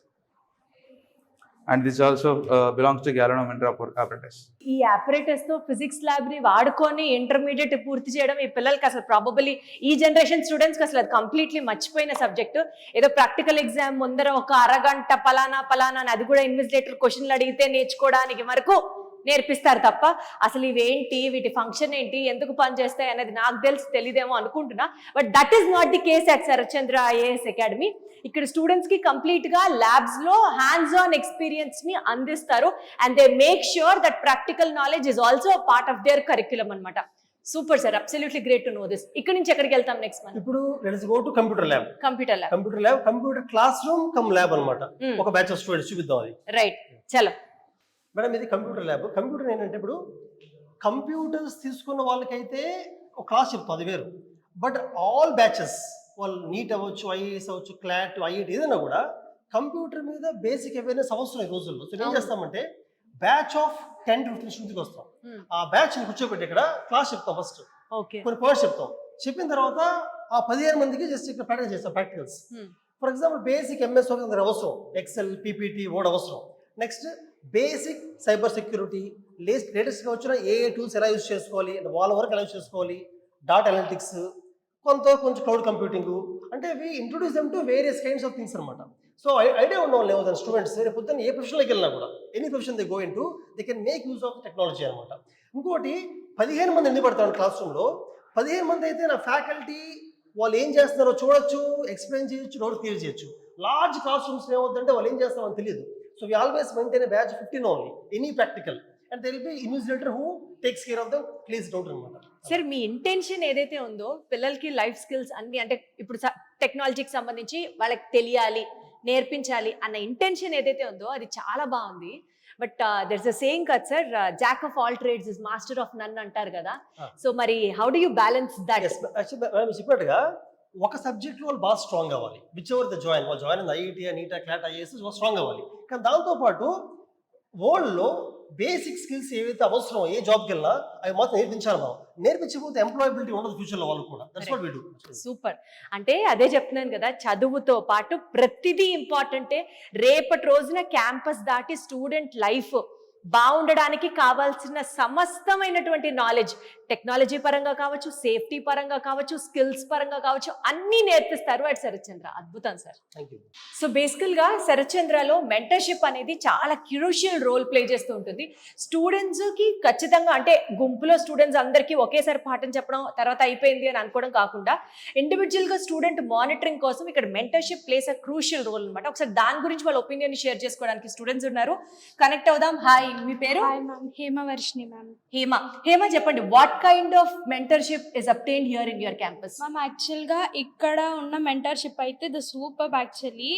S7: and this also belongs to galvanometer apparatus.
S1: ఈ apparatus తో physics lab ని వాడుకొని intermediate పూర్తి చేయడం ఈ పిల్లలకి అసలు probably ఈ జనరేషన్ స్టూడెంట్స్ కి అసలు అది కంప్లీట్లీ మర్చిపోయిన సబ్జెక్ట్. ఏదో ప్రాక్టికల్ ఎగ్జామ్ ముందర ఒక అరగంట పలానా అని అది కూడా ఇన్విజిలేటర్ క్వశ్చన్లు అడిగితే నేర్చుకోవడానికి వరకు నేర్పిస్తారు తప్ప అసలు ఇవేంటి, వీటి ఫంక్షన్ ఏంటి, ఎందుకు పనిచేస్తాయి అనేది నాకు తెలియదేమో అనుకుంటున్నా. But that is not the case at Sarathchandra IAS academy. ఇక్కడ స్టూడెంట్స్ కి కంప్లీట్ గా ల్యాబ్స్ లో హ్యాండ్స్ ఆన్ ఎక్స్పీరియన్స్ ని అందిస్తారు and they make sure that practical knowledge is also part of their curriculum అన్నమాట. Super sir, absolutely great to know this. ఇక్కడ నుంచి ఎక్కడికి వెళ్తాం నెక్స్ట్ మంత్?
S2: ఇప్పుడు let's go to computer lab. Computer class room cum lab అన్నమాట. ఒక batch of students చూపిద్దాం అది.
S1: రైట్, చలో
S2: మేడం. ఇది కంప్యూటర్ ల్యాబ్. కంప్యూటర్ ఏంటంటే ఇప్పుడు కంప్యూటర్స్ తీసుకున్న వాళ్ళకైతే ఒక క్లాస్ చెప్తాం, అది వేరు. బట్ ఆల్ బ్యాచెస్, వాళ్ళు నీట్ అవ్వచ్చు, ఐఏఎస్ అవ్వచ్చు, క్లాట్, ఐఐటి ఏదైనా కూడా కంప్యూటర్ మీద బేసిక్ అవేర్నెస్ అవసరం ఈ రోజుల్లో. సో ఏం చేస్తామంటే బ్యాచ్ ఆఫ్ 10 to 15 స్టూడెంట్స్కి వస్తాం. ఆ బ్యాచ్ కూర్చోబెట్టి ఇక్కడ క్లాస్ చెప్తాం. ఫస్ట్ కొన్ని పాయింట్స్ చెప్తాం. చెప్పిన తర్వాత ఆ 15 మందికి జస్ట్ ఇక్కడ ప్రాక్టీస్ చేస్తాం, practicals. For example basic MS office అవసరం, ఎక్సెల్, పీపీటీ, వర్డ్ అవసరం. నెక్స్ట్ బేసిక్ సైబర్ సెక్యూరిటీ, లేటెస్ట్గా వచ్చిన ఏఏ టూల్స్ ఎలా యూజ్ చేసుకోవాలి, వాళ్ళ వరకు ఎలా యూజ్ చేసుకోవాలి, డాటా అనలిటిక్స్, కొంచెం క్లౌడ్ కంప్యూటింగ్, అంటే we introduce them to various kinds of things అనమాట. సో ఐడియా ఉన్న వాళ్ళు ఏమవుతారు స్టూడెంట్స్, రేపు పొద్దున్న ఏ ప్రొఫెషన్లోకి వెళ్ళినా కూడా, any profession they go in to they can make use of technology అనమాట. ఇంకోటి 15 మంది ఎందుకు పడతారు క్లాస్ రూమ్లో? 15 మంది అయితే నా ఫ్యాకల్టీ వాళ్ళు ఏం చేస్తున్నారో చూడొచ్చు, ఎక్స్ప్లెయిన్ చేయొచ్చు, డౌట్ క్లియర్ చేయొచ్చు. లార్జ్ క్లాస్ రూమ్స్ ఏమవుతుందంటే వాళ్ళు ఏం చేస్తారో అని తెలియదు. So we always maintain a batch of 15 only, any practical, and there will be invigilator who takes care of the clears doubt anamata.
S1: Sir, me intention ఏదైతే ఉందో పిల్లలకి లైఫ్ స్కిల్స్ అన్ని, అంటే ఇప్పుడు టెక్నాలజీకి సంబంధించి వాళ్ళకి తెలియాలి, నేర్పించాలి అన్న ఇంటెన్షన్ ఏదైతే ఉందో అది చాలా బాగుంది. బట్ దెర్స్ అ సేయింగ్ కదా sir, jack of all trades is master of none అంటారు కదా. సో మరి how do you balance that?
S2: చెప్పినట్టుగా ఒక సబ్జెక్ట్ వాళ్ళు బాగా స్ట్రాంగ్ అవ్వాలి. విచ్ ఎవర్ ద జాయిన్, వాళ్ళు join IIT, NEET, CLAT, IAS strong అవ్వాలి. కానీ దాంతోపాటు వరల్డ్లో బేసిక్ స్కిల్స్ ఏవైతే అవసరం ఏ జాబ్కి వెళ్ళినా అవి మాత్రం నేర్పించాలి. మనం నేర్పించకపోతే ఎంప్లాయబిలిటీ ఉండదు ఫ్యూచర్లో వాళ్ళు కూడా. That's what we do.
S1: Super. అంటే అదే చెప్తున్నాను కదా, చదువుతో పాటు ప్రతిదీ ఇంపార్టెంటే. రేపటి రోజున క్యాంపస్ దాటి స్టూడెంట్ లైఫ్ బాగుండడానికి కావాల్సిన సమస్తమైనటువంటి నాలెడ్జ్, టెక్నాలజీ పరంగా కావచ్చు, సేఫ్టీ పరంగా కావచ్చు, స్కిల్స్ పరంగా కావచ్చు, అన్నీ నేర్పిస్తారు అట్ శరత్చంద్ర. అద్భుతం సార్. సో బేసికల్ గా శరత్చంద్రలో మెంటర్షిప్ అనేది చాలా క్రూషియల్ రోల్ ప్లే చేస్తూ ఉంటుంది. స్టూడెంట్స్ కి ఖచ్చితంగా, అంటే గుంపులో స్టూడెంట్స్ అందరికీ ఒకేసారి పాఠం చెప్పడం తర్వాత అయిపోయింది అని అనుకోవడం కాకుండా ఇండివిజువల్ గా స్టూడెంట్ మానిటరింగ్ కోసం ఇక్కడ mentorship plays a crucial role అనమాట. ఒకసారి దాని గురించి వాళ్ళ ఒపీనియన్ షేర్ చేసుకోవడానికి స్టూడెంట్స్ ఉన్నారు. కనెక్ట్ అవుదాం. హాయ్, మీ పేరు?
S8: Hi ma'am, Hemavarshini ma'am.
S1: Hema చెప్పండి, what kind of mentorship is obtained here in your campus?
S8: Ma'am, యాక్చువల్గా ఇక్కడ ఉన్న మెంటర్షిప్ అయితే ద సూపర్ యాక్చువల్లీ.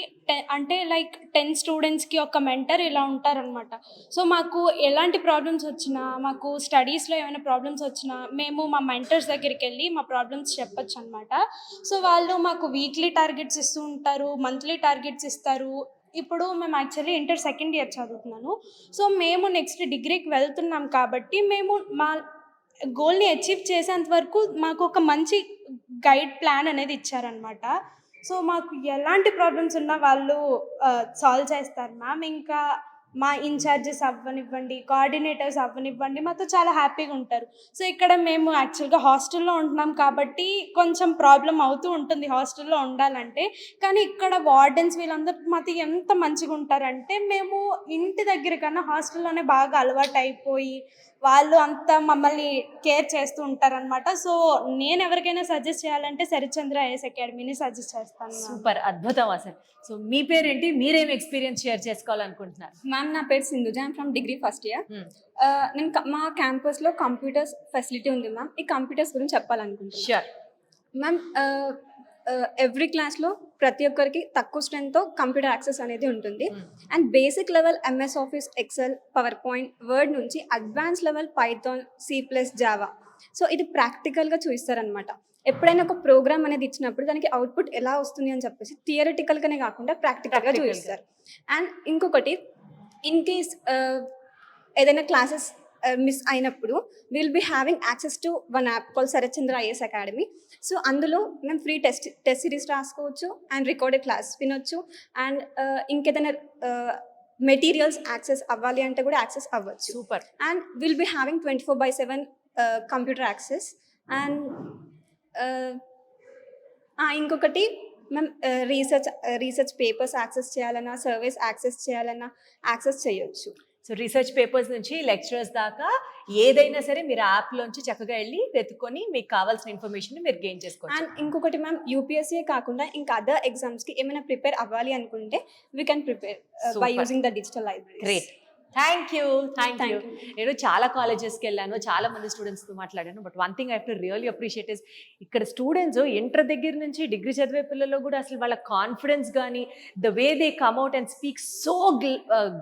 S8: అంటే లైక్ 10 స్టూడెంట్స్కి ఒక మెంటర్ ఇలా ఉంటారనమాట. సో మాకు ఎలాంటి ప్రాబ్లమ్స్ వచ్చినా, మాకు స్టడీస్లో ఏమైనా ప్రాబ్లమ్స్ వచ్చినా మేము మా మెంటర్స్ దగ్గరికి వెళ్ళి మా ప్రాబ్లమ్స్ చెప్పొచ్చు అనమాట. సో వాళ్ళు మాకు వీక్లీ టార్గెట్స్ ఇస్తూ ఉంటారు, మంత్లీ టార్గెట్స్ ఇస్తారు. ఇప్పుడు మేము యాక్చువల్లీ ఇంటర్ సెకండ్ ఇయర్ చదువుతున్నాను. సో మేము నెక్స్ట్ డిగ్రీకి వెళ్తున్నాం కాబట్టి మేము మా గోల్ని అచీవ్ చేసేంత వరకు మాకు ఒక మంచి గైడ్ ప్లాన్ అనేది ఇచ్చారనమాట. సో మాకు ఎలాంటి ప్రాబ్లమ్స్ ఉన్నా వాళ్ళు సాల్వ్ చేస్తారు మ్యామ్. ఇంకా మా ఇన్ఛార్జెస్ అవ్వనివ్వండి, కోఆర్డినేటర్స్ అవ్వనివ్వండి, మాతో చాలా హ్యాపీగా ఉంటారు. సో ఇక్కడ మేము యాక్చువల్గా హాస్టల్లో ఉంటున్నాం కాబట్టి కొంచెం ప్రాబ్లం అవుతూ ఉంటుంది హాస్టల్లో ఉండాలంటే. కానీ ఇక్కడ వార్డెన్స్ వీళ్ళందరూ మాతో ఎంత మంచిగా ఉంటారంటే మేము ఇంటి దగ్గర కన్నా హాస్టల్లోనే బాగా అలవాటు అయిపోయి వాళ్ళు అంతా మమ్మల్ని కేర్ చేస్తూ ఉంటారనమాట. సో నేను ఎవరికైనా సజెస్ట్ చేయాలంటే శరత్చంద్ర ఐఏఎస్ అకాడమీని సజెస్ట్ చేస్తాను.
S1: సూపర్, అద్భుతం అసలు. సో మీ పేరేంటి, మీరేం ఎక్స్పీరియన్స్ షేర్ చేసుకోవాలనుకుంటున్నారు?
S9: మ్యామ్, నా పేరు Sindhuja, I'm from degree first year. నేను మా క్యాంపస్లో కంప్యూటర్స్ ఫెసిలిటీ ఉంది మ్యామ్. ఈ కంప్యూటర్స్ గురించి చెప్పాలనుకుంటున్నాను.
S1: Sure
S9: ma'am. ఎవ్రీ క్లాస్లో ప్రతి ఒక్కరికి తక్కువ స్ట్రెంగ్త్తో కంప్యూటర్ యాక్సెస్ అనేది ఉంటుంది. And basic level MS office, excel, power point, word నుంచి advance level python, C++, Java. So ఇది ప్రాక్టికల్గా చూపిస్తారనమాట. ఎప్పుడైనా ఒక ప్రోగ్రామ్ అనేది ఇచ్చినప్పుడు దానికి అవుట్పుట్ ఎలా వస్తుంది అని చెప్పేసి థియరిటికల్గానే కాకుండా ప్రాక్టికల్గా చూపిస్తారు. అండ్ ఇంకొకటి, ఇన్ కేస్ ఏదైనా క్లాసెస్ మిస్ అయినప్పుడు will be having access to one app call Sarathchandra IAS academy. So అందులో మేము ఫ్రీ టెస్ట్ సిరీస్ రాసుకోవచ్చు అండ్ రికార్డెడ్ క్లాస్ వినొచ్చు. అండ్ ఇంకేదైనా మెటీరియల్స్ యాక్సెస్ అవ్వాలి అంటే కూడా యాక్సెస్ అవ్వచ్చు.
S1: Super.
S9: And will be having 24/7 computer access. And ఇంకొకటి, మేము రీసెర్చ్ పేపర్స్ యాక్సెస్ చేయాలన్నా, సర్వేస్ యాక్సెస్ చేయాలన్నా యాక్సెస్ చేయొచ్చు.
S1: సో రీసెర్చ్ పేపర్స్ నుంచి లెక్చరర్స్ దాకా ఏదైనా సరే మీరు యాప్లోంచి చక్కగా వెళ్ళి వెతుకొని మీకు కావాల్సిన ఇన్ఫర్మేషన్ మీరు గెయిన్ చేసుకోవచ్చు.
S9: అండ్ ఇంకొకటి మ్యామ్, యూపీఎస్సీ కాకుండా ఇంకా అదర్ ఎగ్జామ్స్కి ఏమైనా ప్రిపేర్ అవ్వాలి అనుకుంటే we can prepare by using the digital library.
S1: Great, thank you. నేను చాలా కాలేజెస్కి వెళ్ళాను, చాలా మంది స్టూడెంట్స్తో మాట్లాడాను. But one thing I have to really appreciate is ఇక్కడ స్టూడెంట్స్ ఇంటర్ దగ్గర నుంచి డిగ్రీ చదివే పిల్లల్లో కూడా అసలు వాళ్ళ కాన్ఫిడెన్స్ కానీ the way they come out and speak so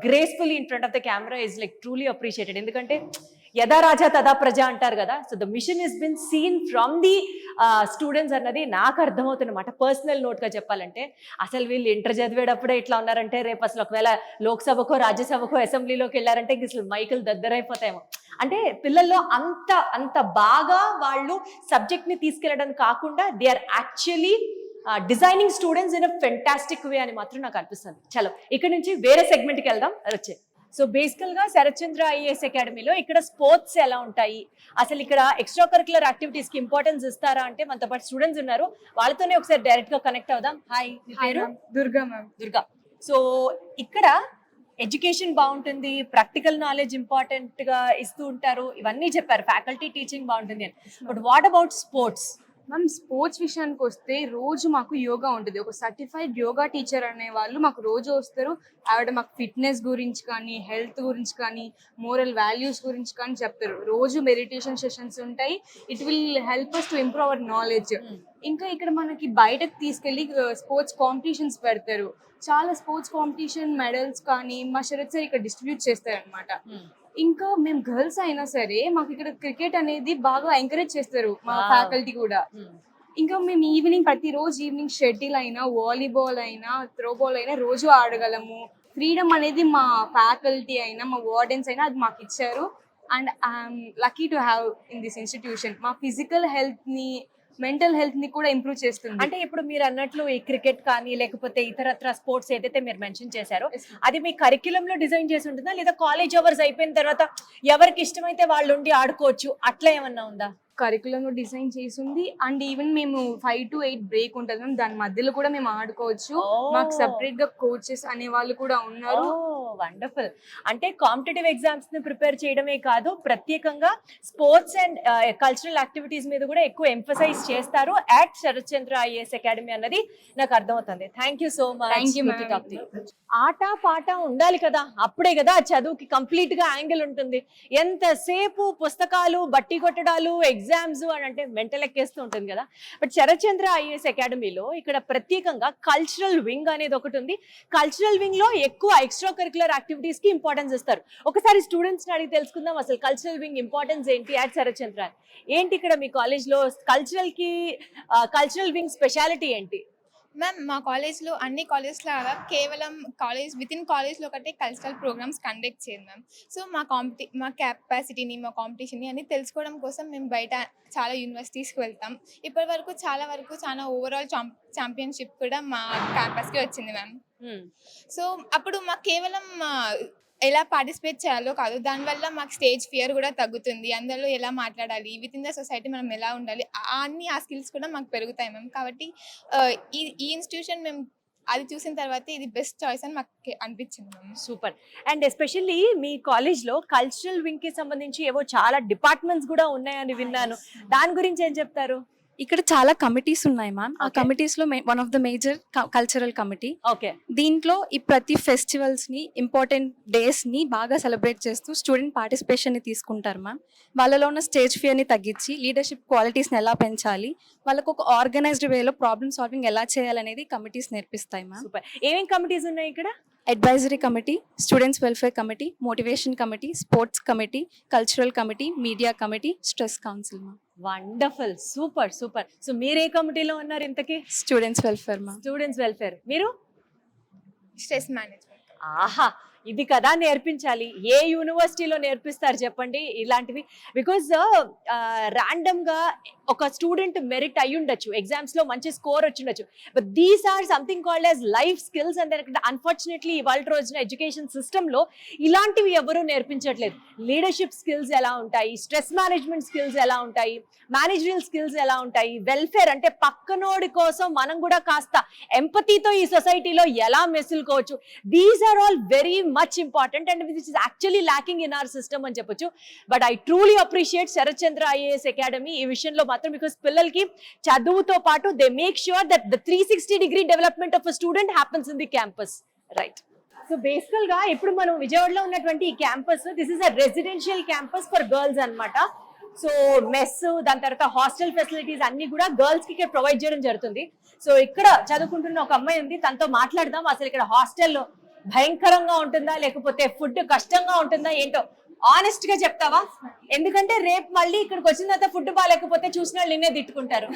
S1: gracefully in front of the camera is like truly appreciated. ఎందుకంటే యదా రాజా తదా ప్రజ అంటారు కదా. So the mission is been seen from the students అన్నది నాకు అర్థమవుతుందన్నమాట. పర్సనల్ నోట్గా చెప్పాలంటే అసలు వీళ్ళు ఇంటర్ చదివేటప్పుడే ఇట్లా ఉన్నారంటే రేపు అసలు ఒకవేళ లోక్సభకో రాజ్యసభకో అసెంబ్లీలోకి వెళ్ళారంటే అసలు మైకులు దద్దరైపోతాయేమో. అంటే పిల్లల్లో అంత బాగా వాళ్ళు సబ్జెక్ట్ని తీసుకెళ్ళడం కాకుండా they are actually designing students in a fantastic way అని మాత్రం నాకు అనిపిస్తుంది. చలో ఇక్కడ నుంచి వేరే సెగ్మెంట్కి వెళ్దాం. వచ్చే సో బేసికల్గా శరత్చంద్ర ఐఏఎస్ అకాడమీలో ఇక్కడ స్పోర్ట్స్ ఎలా ఉంటాయి, అసలు ఇక్కడ ఎక్స్ట్రా కరిక్యులర్ యాక్టివిటీస్కి ఇంపార్టెన్స్ ఇస్తారా అంటే మనతో పాటు స్టూడెంట్స్ ఉన్నారు, వాళ్ళతోనే ఒకసారి డైరెక్ట్గా కనెక్ట్ అవుదాం. హాయ్, మీ పేరు?
S9: దుర్గా మ్యామ్.
S1: దుర్గా. సో ఇక్కడ ఎడ్యుకేషన్ బాగుంటుంది, ప్రాక్టికల్ నాలెడ్జ్ ఇంపార్టెంట్గా ఇస్తూ ఉంటారు, ఇవన్నీ చెప్పారు, ఫ్యాకల్టీ టీచింగ్ బాగుంటుంది అని. But what about sports?
S10: Ma'am, sports విషయానికి వస్తే రోజు మాకు యోగా ఉంటుంది. ఒక సర్టిఫైడ్ యోగా టీచర్ అనే వాళ్ళు మాకు రోజు వస్తారు. ఆవిడ మాకు ఫిట్నెస్ గురించి కానీ, హెల్త్ గురించి కానీ, మోరల్ వాల్యూస్ గురించి కానీ చెప్తారు. రోజు మెడిటేషన్ సెషన్స్ ఉంటాయి. It will help us to improve our knowledge. ఇంకా ఇక్కడ మనకి బయటకు తీసుకెళ్ళి స్పోర్ట్స్ కాంపిటీషన్స్ పెడతారు. చాలా స్పోర్ట్స్ కాంపిటీషన్ మెడల్స్ కానీ మా శరత్ సార్ ఇక్కడ డిస్ట్రిబ్యూట్ చేస్తారు అనమాట. ఇంకా మేము గర్ల్స్ అయినా సరే మాకు ఇక్కడ క్రికెట్ అనేది బాగా ఎంకరేజ్ చేస్తారు మా ఫ్యాకల్టీ కూడా. ఇంకా మేము ఈవినింగ్ ప్రతిరోజు ఈవినింగ్ షటిల్ అయినా, వాలీబాల్ అయినా, త్రోబాల్ అయినా రోజు ఆడగలము. ఫ్రీడమ్ అనేది మా ఫ్యాకల్టీ అయినా, మా వార్డెన్స్ అయినా అది మాకు ఇచ్చారు. And I'm lucky to have in this institution. మా ఫిజికల్ హెల్త్ని, మెంటల్ హెల్త్ ని కూడా ఇంప్రూవ్ చేస్తుంది.
S1: అంటే ఇప్పుడు మీరు అన్నట్లు ఈ క్రికెట్ కానీ లేకపోతే ఇతరత్ర స్పోర్ట్స్ ఏదైతే మీరు మెన్షన్ చేశారో అది మీ కరిక్యులం లో డిజైన్ చేసి ఉంటుందా, లేదా కాలేజ్ అవర్స్ అయిపోయిన తర్వాత ఎవరికి ఇష్టమైతే వాళ్ళు ఉండి ఆడుకోవచ్చు అట్లా ఏమన్నా ఉందా?
S10: కరికులం లో డిజైన్ చేసి ఉంది. అండ్ ఈవెన్ మేము 5 to 8 బ్రేక్ ఉంటుంది మ్యామ్, దాని మధ్యలో కూడా మేము ఆడుకోవచ్చు. మాకు సెపరేట్ గా కోచెస్ అనే వాళ్ళు కూడా ఉన్నారు.
S1: వండర్ఫుల్. అంటే కాంపిటేటివ్ ఎగ్జామ్స్ ని ప్రిపేర్ చేయడమే కాదు, ప్రత్యేకంగా స్పోర్ట్స్ అండ్ కల్చరల్ యాక్టివిటీస్ మీద కూడా ఎక్కువ ఎంఫసైజ్ చేస్తారు అట్ శరత్చంద్ర ఐఏఎస్ అకాడమీ అన్నది నాకు అర్థమవుతుంది. Thank you so much. ఆట పాట ఉండాలి కదా, అప్పుడే కదా చదువుకి కంప్లీట్ గా యాంగిల్ ఉంటుంది. ఎంతసేపు పుస్తకాలు, బట్టి కొట్టడాలు, ఎగ్జామ్స్ అని అంటే మెంటల్ ఎక్కేస్తూ ఉంటుంది కదా. బట్ శరత్చంద్ర ఐఏఎస్ అకాడమీలో ఇక్కడ ప్రత్యేకంగా కల్చరల్ వింగ్ అనేది ఒకటి ఉంది. కల్చరల్ వింగ్ లో ఎక్కువ ఎక్స్ట్రా కరిక్యులర్ యాక్టివిటీస్ కి ఇంపార్టెన్స్ ఇస్తారు. ఒకసారి స్టూడెంట్స్ ని అడిగి తెలుసుకుందాం అసలు కల్చరల్ వింగ్ ఇంపార్టెన్స్ ఏంటి అట్ శరత్చంద్ర. ఏంటి ఇక్కడ మీ కాలేజ్ లో కల్చరల్ వింగ్ స్పెషాలిటీ ఏంటి?
S11: మ్యామ్, మా కాలేజ్లో అన్ని కాలేజ్ లాగా కేవలం విత్ ఇన్ కాలేజ్లో ఒకటే కల్చరల్ ప్రోగ్రామ్స్ కండక్ట్ చేయదు మ్యామ్. సో మా కెపాసిటీని, మా కాంపిటీషన్ని అన్ని తెలుసుకోవడం కోసం మేము బయట చాలా యూనివర్సిటీస్కి వెళ్తాం. ఇప్పటి వరకు చాలా ఓవరాల్ ఛాంపియన్షిప్ కూడా మా క్యాంపస్కి వచ్చింది మ్యామ్. సో అప్పుడు మాకు కేవలం ఎలా పార్టిసిపేట్ చేయాలో కాదు, దానివల్ల మాకు స్టేజ్ ఫియర్ కూడా తగ్గుతుంది. అందులో ఎలా మాట్లాడాలి, విత్ ఇన్ ద సొసైటీ మనం ఎలా ఉండాలి, ఆ స్కిల్స్ కూడా మాకు పెరుగుతాయి మ్యామ్. కాబట్టి ఈ ఇన్స్టిట్యూషన్ మేము అది చూసిన తర్వాత ఇది బెస్ట్ చాయిస్ అని మాకు అనిపించింది మ్యామ్.
S1: సూపర్. అండ్ ఎస్పెషల్లీ మీ కాలేజ్లో కల్చరల్ వింగ్ కి సంబంధించి ఏవో చాలా డిపార్ట్మెంట్స్ కూడా ఉన్నాయని విన్నాను, దాని గురించి ఏం చెప్తారు?
S12: ఇక్కడ చాలా కమిటీస్ ఉన్నాయి మ్యామ్. ఆ
S1: Okay.
S12: కమిటీస్ లో one of the major cultural committee.
S1: Okay.
S12: దీంట్లో ఈ ప్రతి ఫెస్టివల్స్ ని, ఇంపార్టెంట్ డేస్ ని బాగా సెలబ్రేట్ చేస్తూ స్టూడెంట్ పార్టిసిపేషన్ ని తీసుకుంటారు మ్యామ్. వాళ్ళలో ఉన్న స్టేజ్ ఫియర్ ని తగ్గించి లీడర్షిప్ క్వాలిటీస్ ని ఎలా పెంచాలి, వాళ్ళకు ఒక ఆర్గనైజ్డ్ వేలో ప్రాబ్లమ్ సాల్వింగ్ ఎలా చేయాలనేది కమిటీస్ నేర్పిస్తాయి మ్యామ్.
S1: సూపర్. ఏమేం కమిటీస్ ఉన్నాయి ఇక్కడ?
S12: Advisory committee, students welfare committee, motivation committee, sports committee, cultural committee, media committee, stress council ma'am.
S1: Wonderful, super super. So మీరు ఏ కమిటీలో ఉన్నారు ఇంతకీ?
S12: Students welfare ma'am.
S1: Students welfare. మీరు?
S11: Stress management.
S1: ఆహా, ఇది కదా నేర్పించాలి. ఏ యూనివర్సిటీలో నేర్పిస్తారు చెప్పండి ఇలాంటివి? బికాజ్ ర్యాండమ్ గా ఒక స్టూడెంట్ మెరిట్ అయి ఉండొచ్చు, ఎగ్జామ్స్ లో మంచి స్కోర్ వచ్చి ఉండొచ్చు, but these or something called as life skills. And unfortunately ఇవాళ రోజున ఎడ్యుకేషన్ సిస్టమ్ లో ఇలాంటివి ఎవరూ నేర్పించట్లేదు. లీడర్షిప్ స్కిల్స్ ఎలా ఉంటాయి, స్ట్రెస్ మేనేజ్మెంట్ స్కిల్స్ ఎలా ఉంటాయి, మేనేజరియల్ స్కిల్స్ ఎలా ఉంటాయి, వెల్ఫేర్ అంటే పక్కనోడి కోసం మనం కూడా కాస్త ఎంపతితో ఈ సొసైటీలో ఎలా మెసులుకోవచ్చు, these are all very much important and which is actually lacking in our system అని చెప్పొచ్చు. But I truly appreciate Sarath Chandra IAS academy ఈ విషయంలో మాత్రం, బికాస్ పిల్లలకి చదువుతో పాటు they make sure that the 360-degree development of a student happens in the campus, right? So basical గా ఇప్పుడు మనం విజయవాడలో ఉన్నటువంటి ఈ campus, this is a residential campus for girls అన్నమాట. సో మెస్, దాని తర్వాత హాస్టల్ ఫెసిలిటీస్ అన్ని కూడా గర్ల్స్ కి ఇక్కడ ప్రొవైడ్ చేయడం జరుగుతుంది. సో ఇక్కడ చదువుకుంటున్న ఒక అమ్మాయి ఉంది, తనతో మాట్లాడదాం. అసలు ఇక్కడ హాస్టల్ భయంకరంగా ఉంటుందా, లేకపోతే ఫుడ్ కష్టంగా ఉంటుందా ఏంటో ఆనెస్ట్ గా చెప్తావా? ఎందుకంటే రేపు మళ్ళీ ఇక్కడికి వచ్చిన తర్వాత ఫుడ్ బాగాలేకపోతే చూసిన వాళ్ళు నిన్నే తిట్టుకుంటారు.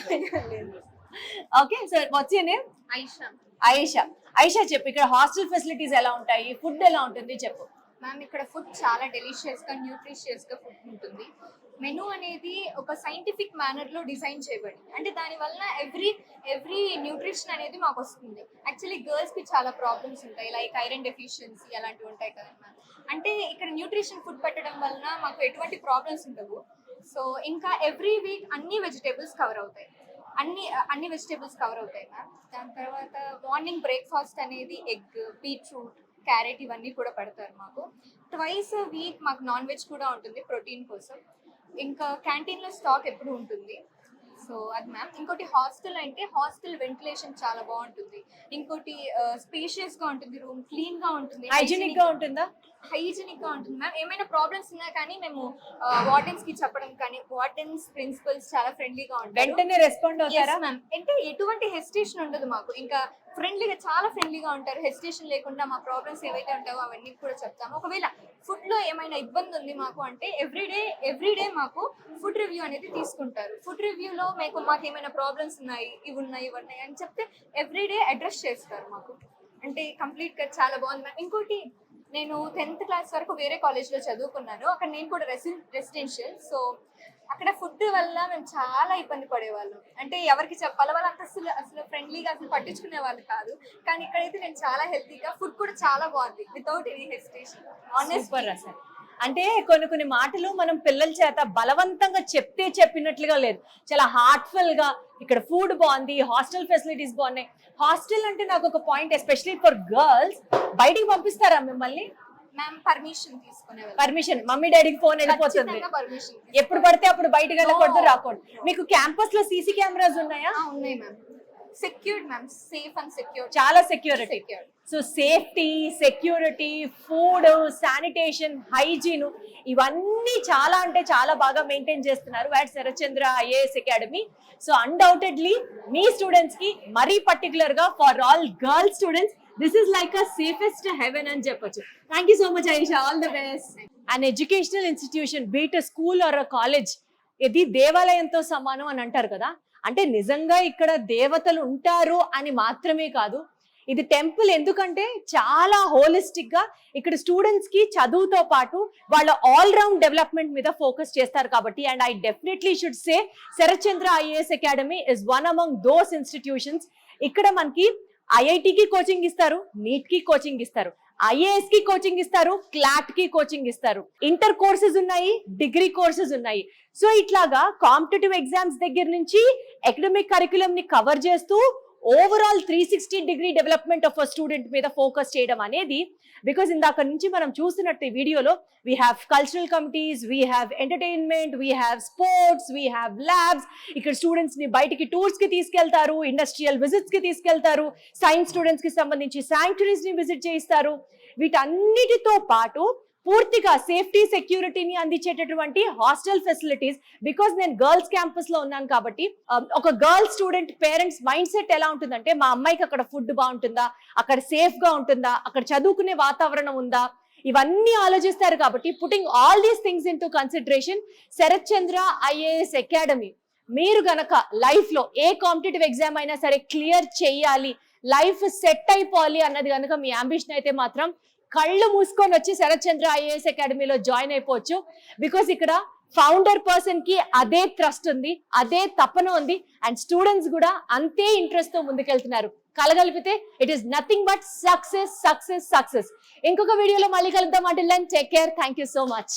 S1: Okay, so what's your name? Ayesha. Ayesha చెప్పు, ఇక్కడ హాస్టల్ ఫెసిలిటీస్ ఎలా ఉంటాయి, ఫుడ్ ఎలా ఉంటుంది చెప్పు.
S4: మ్యామ్ ఇక్కడ ఫుడ్ చాలా డెలిషియస్ గా న్యూట్రిషియస్ గా ఫుడ్ ఉంటుంది. మెనూ అనేది ఒక సైంటిఫిక్ మేనర్ లో డిజైన్ చేయబడి, అంటే దాని వలన ఎవ్రీ న్యూట్రిషన్ అనేది మాకు వస్తుంది. యాక్చువల్లీ గర్ల్స్ కి చాలా ప్రాబ్లమ్స్ ఉంటాయి, లైక్ ఐరన్ డెఫిషియన్సీ అలాంటివి ఉంటాయి కదా మ్యామ్. అంటే ఇక్కడ న్యూట్రిషన్ ఫుడ్ పెట్టడం వలన మాకు ఎటువంటి ప్రాబ్లమ్స్ ఉండవు. సో ఇంకా ఎవ్రీ వీక్ అన్ని వెజిటేబుల్స్ కవర్ అవుతాయి, అన్ని వెజిటేబుల్స్ కవర్ అవుతాయి మ్యామ్. దాని తర్వాత మార్నింగ్ బ్రేక్ఫాస్ట్ అనేది ఎగ్, బీట్రూట్, క్యారెట్ ఇవన్నీ కూడా పెడతారు మాకు. ట్వైస్ వీక్ మాకు నాన్ వెజ్ కూడా ఉంటుంది ప్రోటీన్ కోసం. ఇంకా క్యాంటీన్లో స్టాక్ ఎప్పుడు ఉంటుంది. సో అది మ్యామ్. ఇంకోటి హాస్టల్ అంటే హాస్టల్ వెంటిలేషన్ చాలా బాగుంటుంది. ఇంకోటి స్పేషియస్ గా ఉంటుంది, రూమ్ క్లీన్ గా ఉంటుంది,
S1: హైజీనిక్ గా ఉంటుందా?
S4: హైజీనిక్ గా ఉంటుంది మ్యామ్. ఏమైనా ప్రాబ్లమ్స్ ఉన్నా కానీ మేము వార్డెన్స్ కి చెప్పడం కానీ, వార్డెన్స్ ప్రిన్సిపల్స్ చాలా ఫ్రెండ్లీగా ఉంటారు,
S1: వెంటనే రెస్పాండ్ అవుతారా
S4: మ్యామ్? అంటే ఎటువంటి హెసిటేషన్ ఉండదు మాకు. ఇంకా ఫ్రెండ్లీగా, చాలా ఫ్రెండ్లీగా ఉంటారు. హెసిటేషన్ లేకుండా మా ప్రాబ్లమ్స్ ఏవైతే ఉంటావో అవన్నీ కూడా చెప్తాము. ఒకవేళ ఫుడ్ లో ఏమైనా ఇబ్బంది ఉంది మాకు అంటే ఎవ్రీడే మాకు ఫుడ్ రివ్యూ అనేది తీసుకుంటారు. ఫుడ్ రివ్యూలో మాకు ఏమైనా ప్రాబ్లమ్స్ ఉన్నాయి, ఇవి ఉన్నాయి అని చెప్తే ఎవ్రీడే అడ్రస్ చేస్తారు మాకు. అంటే కంప్లీట్ గా చాలా బాగుంది మ్యామ్. ఇంకోటి, నేను 10th క్లాస్ వరకు వేరే కాలేజ్లో చదువుకున్నాను. అక్కడ నేను కూడా రెసిడెన్షియల్. సో అక్కడ ఫుడ్ వల్ల మేము చాలా ఇబ్బంది పడేవాళ్ళం. అంటే ఎవరికి చెప్పాలి, వాళ్ళంతా అసలు ఫ్రెండ్లీగా అసలు పట్టించుకునే వాళ్ళు కాదు. కానీ ఇక్కడైతే నేను చాలా హెల్తీగా, ఫుడ్ కూడా చాలా బాగుంది, వితౌట్ ఎనీ హెసిటేషన్.
S1: సూపర్ అసలు. అంటే కొన్ని మాటలు మనం పిల్లల చేత బలవంతంగా చెప్పినట్లుగా లేదు, చాలా హార్ట్ఫుల్ గా. ఇక్కడ ఫుడ్ బాగుంది, హాస్టల్ ఫెసిలిటీస్ బాగున్నాయి. హాస్టల్ అంటే నాకు ఒక పాయింట్, ఎస్పెషలీ ఫర్ గర్ల్స్, బయటికి పంపిస్తారా మిమ్మల్ని?
S4: మ్యామ్ పర్మిషన్ తీసుకునే,
S1: పర్మిషన్ మమ్మీ డాడీకి ఫోన్ వెళ్ళిపోతుంది, ఎప్పుడు పడితే అప్పుడు బయటకు వెళ్ళకూడదు, రాకూడదు. మీకు క్యాంపస్ లో సీసీ కెమెరాస్ ఉన్నాయా?
S4: ఉన్నాయి ma'am. Secured ma'am, safe and secure,
S1: చాలా security. So safety, security, food, sanitation, hygiene ఇవన్నీ చాలా అంటే చాలా బాగా మెయింటైన్ చేస్తున్నారు at Sarath Chandra IAS academy. So undoubtedly మీ స్టూడెంట్స్ కి, మరీ పర్టికులర్ గా for all girl students, this is like a safest haven అని చెప్పొచ్చు. Thank you so much Ayesha, all the best. An educational institution, be it a school or a college, ఇది దేవాలయంతో సమానం అని అంటారు కదా. అంటే నిజంగా ఇక్కడ దేవతలు ఉంటారు అని మాత్రమే కాదు, ఇది టెంపుల్. ఎందుకంటే చాలా హోలిస్టిక్ గా ఇక్కడ స్టూడెంట్స్ కి చదువుతో పాటు వాళ్ళ ఆల్ రౌండ్ డెవలప్మెంట్ మీద ఫోకస్ చేస్తారు కాబట్టి. And I definitely should say Sharath Chandra IAS academy is one among those institutions. ఇక్కడ మనకి ఐఐటికి కోచింగ్ ఇస్తారు, నీట్ కి కోచింగ్ ఇస్తారు, ఐఏఎస్ కి కోచింగ్ ఇస్తారు, క్లాట్ కి కోచింగ్ ఇస్తారు, ఇంటర్ కోర్సెస్ ఉన్నాయి, డిగ్రీ కోర్సెస్ ఉన్నాయి. సో ఇట్లాగా కాంపిటేటివ్ ఎగ్జామ్స్ దగ్గర నుంచి అకాడమిక్ కరికులం ని కవర్ చేస్తూ overall 360-degree development of a student మీద ఫోకస్ చేయడం అనేది, బికాస్ ఇందాక నుంచి మనం చూసినట్టు ఈ వీడియోలో we have cultural committees, we have entertainment, we have sports, we have labs. ఇక్కడ స్టూడెంట్స్ ని బయటికి టూర్స్ కి తీసుకెళ్తారు, ఇండస్ట్రియల్ విజిట్స్ కి తీసుకెళ్తారు, సైన్స్ స్టూడెంట్స్ కి సంబంధించి శాంక్చురీస్ ని విజిట్ చేయిస్తారు. వీటన్నిటితో పాటు పూర్తిగా సేఫ్టీ సెక్యూరిటీని అందించేటటువంటి హాస్టల్ ఫెసిలిటీస్. బికాస్ నేను గర్ల్స్ క్యాంపస్ లో ఉన్నాను కాబట్టి ఒక girl student parents mind set ఎలా ఉంటుందంటే, మా అమ్మాయికి అక్కడ ఫుడ్ బాగుంటుందా, అక్కడ సేఫ్ గా ఉంటుందా, అక్కడ చదువుకునే వాతావరణం ఉందా, ఇవన్నీ ఆలోచిస్తారు. కాబట్టి putting all these things into consideration, Sharath Chandra IAS academy మీరు గనక లైఫ్ లో ఏ కాంపిటేటివ్ ఎగ్జామ్ అయినా సరే క్లియర్ చేయాలి, లైఫ్ సెట్ అయిపోవాలి అన్నది కనుక మీ అంబిషన్ అయితే మాత్రం కళ్ళు మూసుకొని వచ్చి శరత్ చంద్ర IAS అకాడమీలో జాయిన్ అయిపోవచ్చు. బికాస్ ఇక్కడ ఫౌండర్ పర్సన్ కి అదే ట్రస్ట్ ఉంది, అదే తపన ఉంది, అండ్ స్టూడెంట్స్ కూడా అంతే ఇంట్రెస్ట్ తో ముందుకెళ్తున్నారు. కలగలిపితే it is nothing but success success success. ఇంకొక వీడియోలో మళ్ళీ కలుద్దాం. అంటే take care, thank you so much.